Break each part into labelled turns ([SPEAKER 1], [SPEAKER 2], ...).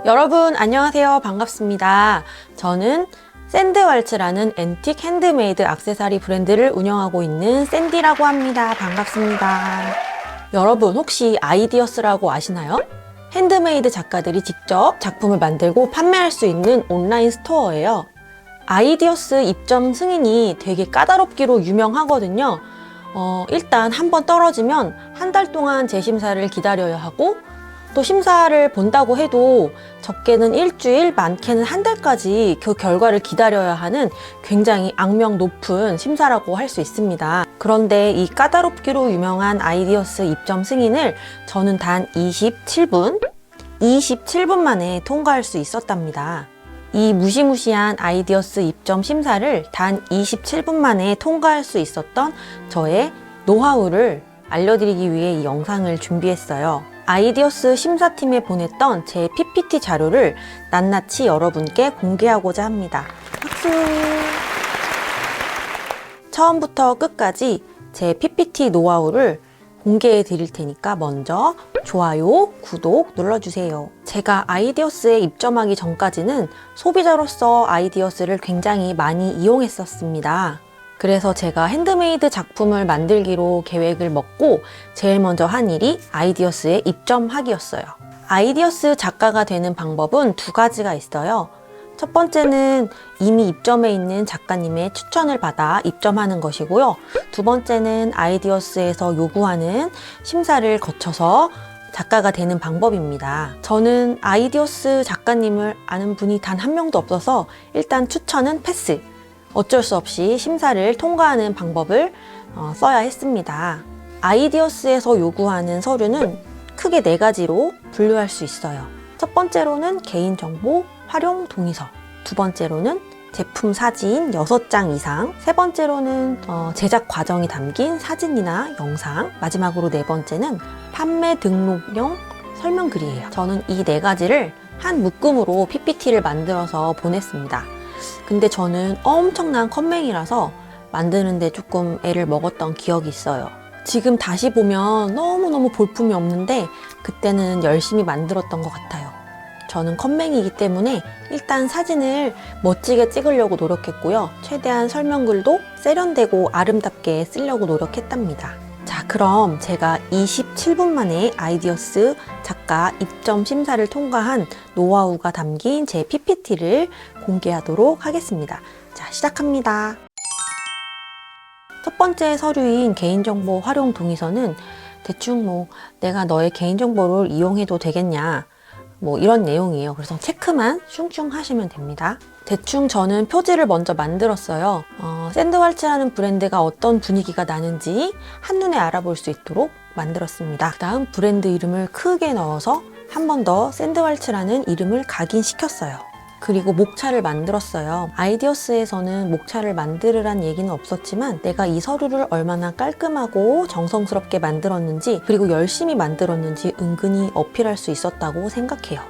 [SPEAKER 1] 여러분 안녕하세요. 반갑습니다. 저는 샌드왈츠라는 앤틱 핸드메이드 액세서리 브랜드를 운영하고 있는 샌디라고 합니다. 반갑습니다. 여러분 혹시 아이디어스라고 아시나요? 핸드메이드 작가들이 직접 작품을 만들고 판매할 수 있는 온라인 스토어예요. 아이디어스 입점 승인이 되게 까다롭기로 유명하거든요. 일단 한번 떨어지면 한 달 동안 재심사를 기다려야 하고, 또 심사를 본다고 해도 적게는 일주일, 많게는 한 달까지 그 결과를 기다려야 하는 굉장히 악명 높은 심사라고 할 수 있습니다. 그런데 이 까다롭기로 유명한 아이디어스 입점 승인을 저는 단 27분 만에 통과할 수 있었답니다. 이 무시무시한 아이디어스 입점 심사를 단 27분 만에 통과할 수 있었던 저의 노하우를 알려드리기 위해 이 영상을 준비했어요. 아이디어스 심사팀에 보냈던 제 PPT 자료를 낱낱이 여러분께 공개하고자 합니다. 박수! 처음부터 끝까지 제 PPT 노하우를 공개해 드릴 테니까 먼저 좋아요, 구독 눌러주세요. 제가 아이디어스에 입점하기 전까지는 소비자로서 아이디어스를 굉장히 많이 이용했었습니다. 그래서 제가 핸드메이드 작품을 만들기로 계획을 먹고 제일 먼저 한 일이 아이디어스에 입점하기였어요. 아이디어스 작가가 되는 방법은 두 가지가 있어요. 첫 번째는 이미 입점해 있는 작가님의 추천을 받아 입점하는 것이고요. 두 번째는 아이디어스에서 요구하는 심사를 거쳐서 작가가 되는 방법입니다. 저는 아이디어스 작가님을 아는 분이 단 한 명도 없어서 일단 추천은 패스. 어쩔 수 없이 심사를 통과하는 방법을 써야 했습니다. 아이디어스에서 요구하는 서류는 크게 4가지로 분류할 수 있어요. 첫 번째로는 개인정보 활용 동의서, 두 번째로는 제품 사진 6장 이상, 세 번째로는 제작 과정이 담긴 사진이나 영상, 마지막으로 4번째는 판매 등록용 설명글이에요. 저는 이 4가지를 한 묶음으로 PPT를 만들어서 보냈습니다. 근데 저는 엄청난 컴맹이라서 만드는데 조금 애를 먹었던 기억이 있어요. 지금 다시 보면 너무너무 볼품이 없는데 그때는 열심히 만들었던 것 같아요. 저는 컴맹이기 때문에 일단 사진을 멋지게 찍으려고 노력했고요. 최대한 설명글도 세련되고 아름답게 쓰려고 노력했답니다. 자, 그럼 제가 27분 만에 아이디어스 작가 입점 심사를 통과한 노하우가 담긴 제 PPT를 공개하도록 하겠습니다. 자, 시작합니다. 첫 번째 서류인 개인정보 활용 동의서는 대충 내가 너의 개인정보를 이용해도 되겠냐, 이런 내용이에요. 그래서 체크만 슝슝 하시면 됩니다. 대충 저는 표지를 먼저 만들었어요. 샌드왈츠라는 브랜드가 어떤 분위기가 나는지 한눈에 알아볼 수 있도록 만들었습니다. 그 다음 브랜드 이름을 크게 넣어서 한 번 더 샌드왈츠라는 이름을 각인시켰어요. 그리고 목차를 만들었어요. 아이디어스에서는 목차를 만들으란 얘기는 없었지만 내가 이 서류를 얼마나 깔끔하고 정성스럽게 만들었는지, 그리고 열심히 만들었는지 은근히 어필할 수 있었다고 생각해요.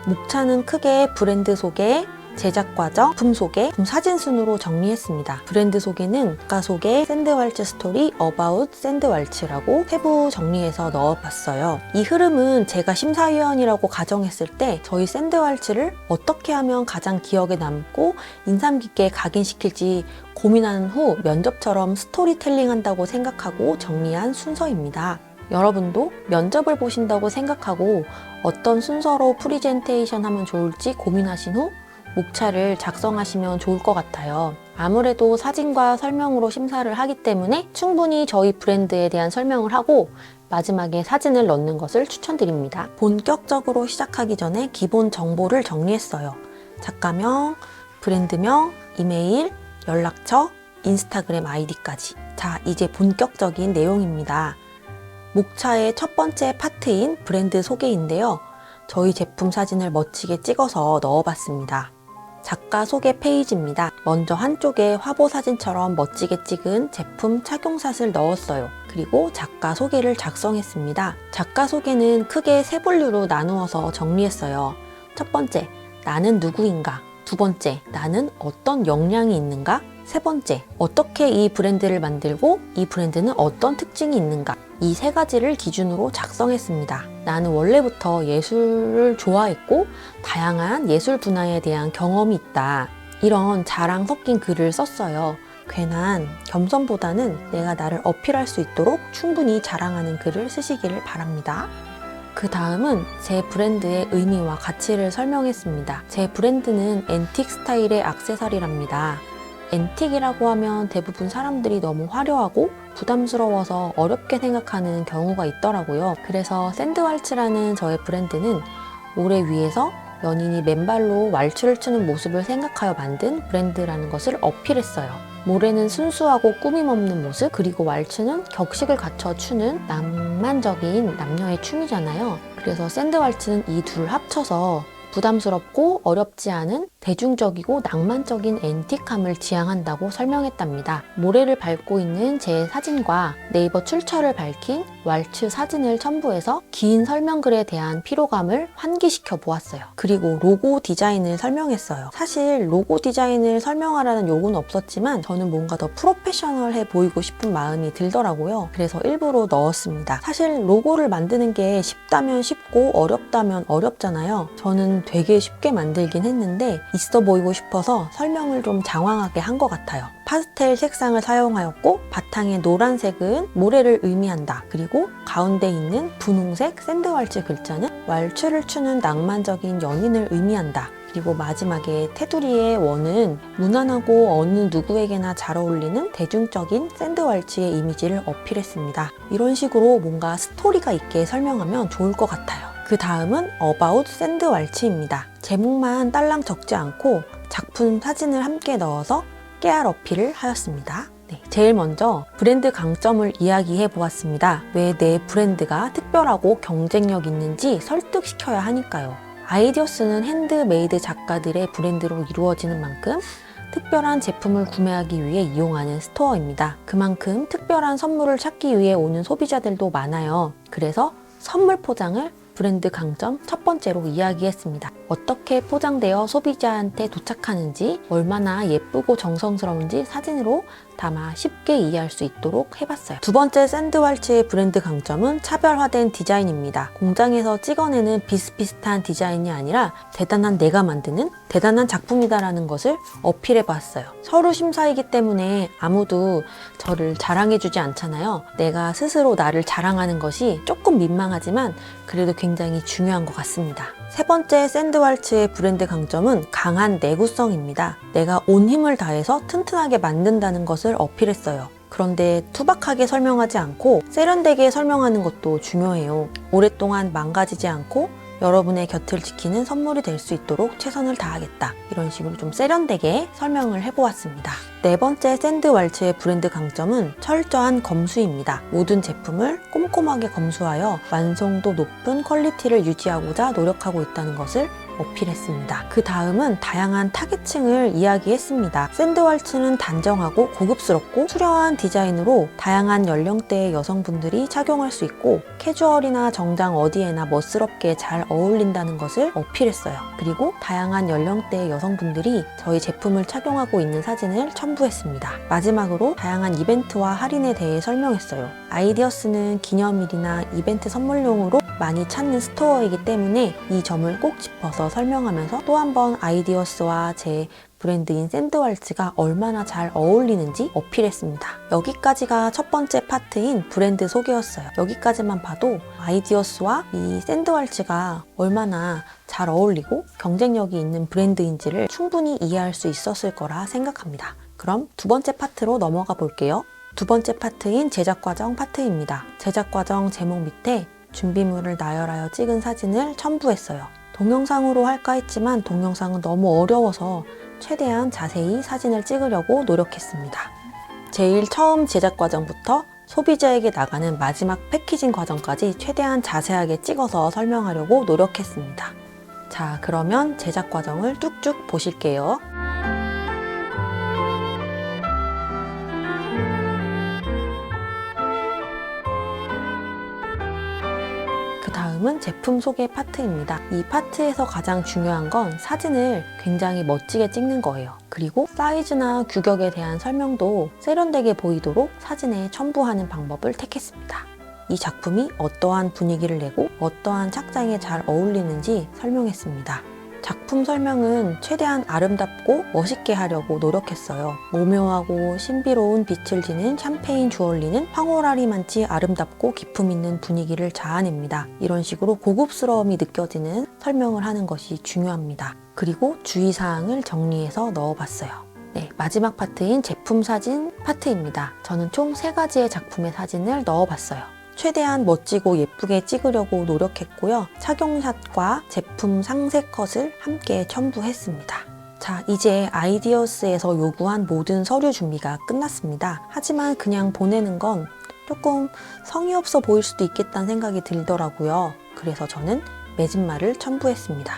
[SPEAKER 1] 목차는 크게 브랜드 소개, 제작 과정, 제품 소개, 제품 사진 순으로 정리했습니다. 브랜드 소개는 작가 소개, 샌드왈츠 스토리, 어바웃 샌드왈츠라고 세부 정리해서 넣어봤어요. 이 흐름은 제가 심사위원이라고 가정했을 때 저희 샌드왈츠를 어떻게 하면 가장 기억에 남고 인상 깊게 각인시킬지 고민하는 후 면접처럼 스토리텔링 한다고 생각하고 정리한 순서입니다. 여러분도 면접을 보신다고 생각하고 어떤 순서로 프리젠테이션 하면 좋을지 고민하신 후 목차를 작성하시면 좋을 것 같아요. 아무래도 사진과 설명으로 심사를 하기 때문에 충분히 저희 브랜드에 대한 설명을 하고 마지막에 사진을 넣는 것을 추천드립니다. 본격적으로 시작하기 전에 기본 정보를 정리했어요. 작가명, 브랜드명, 이메일, 연락처, 인스타그램 아이디까지. 자, 이제 본격적인 내용입니다. 목차의 첫 번째 파트인 브랜드 소개인데요. 저희 제품 사진을 멋지게 찍어서 넣어봤습니다. 작가 소개 페이지입니다. 먼저 한쪽에 화보 사진처럼 멋지게 찍은 제품 착용샷을 넣었어요. 그리고 작가 소개를 작성했습니다. 작가 소개는 크게 3분류로 나누어서 정리했어요. 첫 번째, 나는 누구인가? 두 번째, 나는 어떤 역량이 있는가? 세 번째, 어떻게 이 브랜드를 만들고 이 브랜드는 어떤 특징이 있는가? 이 세 가지를 기준으로 작성했습니다. 나는 원래부터 예술을 좋아했고 다양한 예술 분야에 대한 경험이 있다. 이런 자랑 섞인 글을 썼어요. 괜한 겸손보다는 내가 나를 어필할 수 있도록 충분히 자랑하는 글을 쓰시기를 바랍니다. 그 다음은 제 브랜드의 의미와 가치를 설명했습니다. 제 브랜드는 앤틱 스타일의 액세서리랍니다. 앤틱이라고 하면 대부분 사람들이 너무 화려하고 부담스러워서 어렵게 생각하는 경우가 있더라고요. 그래서 샌드왈츠라는 저의 브랜드는 모래 위에서 연인이 맨발로 왈츠를 추는 모습을 생각하여 만든 브랜드라는 것을 어필했어요. 모래는 순수하고 꾸밈 없는 모습, 그리고 왈츠는 격식을 갖춰 추는 낭만적인 남녀의 춤이잖아요. 그래서 샌드왈츠는 이 둘을 합쳐서 부담스럽고 어렵지 않은 대중적이고 낭만적인 앤틱함을 지향한다고 설명했답니다. 모래를 밟고 있는 제 사진과 네이버 출처를 밝힌 왈츠 사진을 첨부해서 긴 설명글에 대한 피로감을 환기시켜 보았어요. 그리고 로고 디자인을 설명했어요. 사실 로고 디자인을 설명하라는 요구는 없었지만 저는 뭔가 더 프로페셔널해 보이고 싶은 마음이 들더라고요. 그래서 일부러 넣었습니다. 사실 로고를 만드는 게 쉽다면 쉽고 어렵다면 어렵잖아요. 저는 되게 쉽게 만들긴 했는데 있어 보이고 싶어서 설명을 좀 장황하게 한 것 같아요. 파스텔 색상을 사용하였고 바탕의 노란색은 모래를 의미한다. 그리고 가운데 있는 분홍색 샌드왈츠 글자는 왈츠를 추는 낭만적인 연인을 의미한다. 그리고 마지막에 테두리의 원은 무난하고 어느 누구에게나 잘 어울리는 대중적인 샌드왈츠의 이미지를 어필했습니다. 이런 식으로 뭔가 스토리가 있게 설명하면 좋을 것 같아요. 그 다음은 About 샌드왈츠입니다. 제목만 딸랑 적지 않고 작품 사진을 함께 넣어서 깨알 어필을 하였습니다. 제일 먼저 브랜드 강점을 이야기해 보았습니다. 왜 내 브랜드가 특별하고 경쟁력 있는지 설득시켜야 하니까요. 아이디어스는 핸드메이드 작가들의 브랜드로 이루어지는 만큼 특별한 제품을 구매하기 위해 이용하는 스토어입니다. 그만큼 특별한 선물을 찾기 위해 오는 소비자들도 많아요. 그래서 선물 포장을 브랜드 강점 첫 번째로 이야기했습니다. 어떻게 포장되어 소비자한테 도착하는지, 얼마나 예쁘고 정성스러운지 사진으로 담아 쉽게 이해할 수 있도록 해봤어요. 두 번째 샌드왈츠의 브랜드 강점은 차별화된 디자인입니다. 공장에서 찍어내는 비슷비슷한 디자인이 아니라 대단한 내가 만드는 대단한 작품이다라는 것을 어필해봤어요. 서로 심사이기 때문에 아무도 저를 자랑해주지 않잖아요. 내가 스스로 나를 자랑하는 것이 조금 민망하지만 그래도 굉장히 중요한 것 같습니다. 세 번째 샌드왈츠의 브랜드 강점은 강한 내구성입니다. 내가 온 힘을 다해서 튼튼하게 만든다는 것을 어필했어요. 그런데 투박하게 설명하지 않고 세련되게 설명하는 것도 중요해요. 오랫동안 망가지지 않고 여러분의 곁을 지키는 선물이 될 수 있도록 최선을 다하겠다. 이런 식으로 좀 세련되게 설명을 해보았습니다. 네 번째 샌드왈츠의 브랜드 강점은 철저한 검수입니다. 모든 제품을 꼼꼼하게 검수하여 완성도 높은 퀄리티를 유지하고자 노력하고 있다는 것을 어필했습니다. 그 다음은 다양한 타겟층을 이야기했습니다. 샌드왈츠는 단정하고 고급스럽고 수려한 디자인으로 다양한 연령대의 여성분들이 착용할 수 있고 캐주얼이나 정장 어디에나 멋스럽게 잘 어울린다는 것을 어필했어요. 그리고 다양한 연령대의 여성분들이 저희 제품을 착용하고 있는 사진을 첨부했습니다. 마지막으로 다양한 이벤트와 할인에 대해 설명했어요. 아이디어스는 기념일이나 이벤트 선물용으로 많이 찾는 스토어이기 때문에 이 점을 꼭 짚어서 설명하면서 또 한 번 아이디어스와 제 브랜드인 샌드왈츠가 얼마나 잘 어울리는지 어필했습니다. 여기까지가 첫 번째 파트인 브랜드 소개였어요. 여기까지만 봐도 아이디어스와 이 샌드왈츠가 얼마나 잘 어울리고 경쟁력이 있는 브랜드인지를 충분히 이해할 수 있었을 거라 생각합니다. 그럼 두 번째 파트로 넘어가 볼게요. 두 번째 파트인 제작 과정 파트입니다. 제작 과정 제목 밑에 준비물을 나열하여 찍은 사진을 첨부했어요. 동영상으로 할까 했지만 동영상은 너무 어려워서 최대한 자세히 사진을 찍으려고 노력했습니다. 제일 처음 제작 과정부터 소비자에게 나가는 마지막 패키징 과정까지 최대한 자세하게 찍어서 설명하려고 노력했습니다. 자, 그러면 제작 과정을 쭉 보실게요. 그 다음은 제품 소개 파트입니다. 이 파트에서 가장 중요한 건 사진을 굉장히 멋지게 찍는 거예요. 그리고 사이즈나 규격에 대한 설명도 세련되게 보이도록 사진에 첨부하는 방법을 택했습니다. 이 작품이 어떠한 분위기를 내고 어떠한 착장에 잘 어울리는지 설명했습니다. 작품 설명은 최대한 아름답고 멋있게 하려고 노력했어요. 오묘하고 신비로운 빛을 지닌 샴페인 주얼리는 황홀하리만치 아름답고 기품 있는 분위기를 자아냅니다. 이런 식으로 고급스러움이 느껴지는 설명을 하는 것이 중요합니다. 그리고 주의사항을 정리해서 넣어봤어요. 네, 마지막 파트인 제품 사진 파트입니다. 저는 총 3가지의 작품의 사진을 넣어봤어요. 최대한 멋지고 예쁘게 찍으려고 노력했고요. 착용샷과 제품 상세 컷을 함께 첨부했습니다. 자, 이제 아이디어스에서 요구한 모든 서류 준비가 끝났습니다. 하지만 그냥 보내는 건 조금 성의 없어 보일 수도 있겠다는 생각이 들더라고요. 그래서 저는 매진말을 첨부했습니다.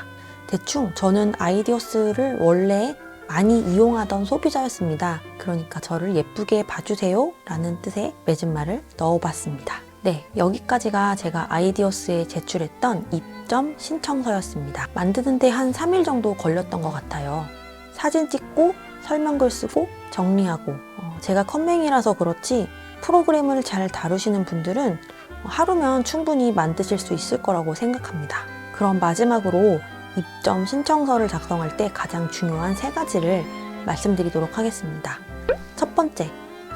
[SPEAKER 1] 대충 저는 아이디어스를 원래 많이 이용하던 소비자였습니다. 그러니까 저를 예쁘게 봐주세요 라는 뜻의 매진말을 넣어봤습니다. 네, 여기까지가 제가 아이디어스에 제출했던 입점 신청서였습니다. 만드는데 한 3일 정도 걸렸던 것 같아요. 사진 찍고 설명글 쓰고 정리하고 제가 컴맹이라서 그렇지 프로그램을 잘 다루시는 분들은 하루면 충분히 만드실 수 있을 거라고 생각합니다. 그럼 마지막으로 입점 신청서를 작성할 때 가장 중요한 3가지를 말씀드리도록 하겠습니다. 첫 번째,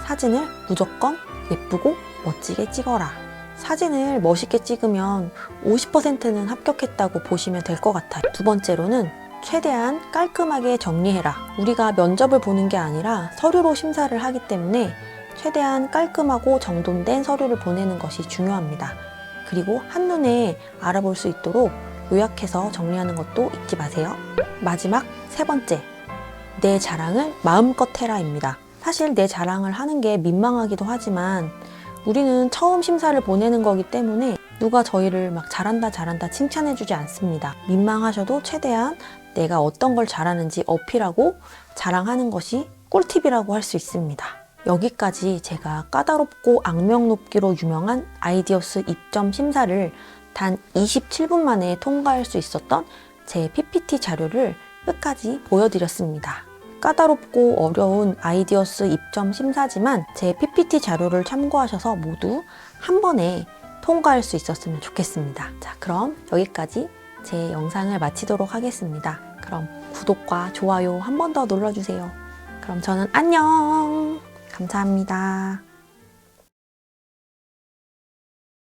[SPEAKER 1] 사진을 무조건 예쁘고 멋지게 찍어라. 사진을 멋있게 찍으면 50%는 합격했다고 보시면 될 것 같아요. 두 번째로는 최대한 깔끔하게 정리해라. 우리가 면접을 보는 게 아니라 서류로 심사를 하기 때문에 최대한 깔끔하고 정돈된 서류를 보내는 것이 중요합니다. 그리고 한눈에 알아볼 수 있도록 요약해서 정리하는 것도 잊지 마세요. 마지막 3번째, 내 자랑을 마음껏 해라입니다. 사실 내 자랑을 하는 게 민망하기도 하지만 우리는 처음 심사를 보내는 거기 때문에 누가 저희를 막 잘한다 칭찬해주지 않습니다. 민망하셔도 최대한 내가 어떤 걸 잘하는지 어필하고 자랑하는 것이 꿀팁이라고 할 수 있습니다. 여기까지 제가 까다롭고 악명 높기로 유명한 아이디어스 입점 심사를 단 27분 만에 통과할 수 있었던 제 PPT 자료를 끝까지 보여드렸습니다. 까다롭고 어려운 아이디어스 입점 심사지만 제 PPT 자료를 참고하셔서 모두 한 번에 통과할 수 있었으면 좋겠습니다. 자, 그럼 여기까지 제 영상을 마치도록 하겠습니다. 그럼 구독과 좋아요 한 번 더 눌러주세요. 그럼 저는 안녕! 감사합니다.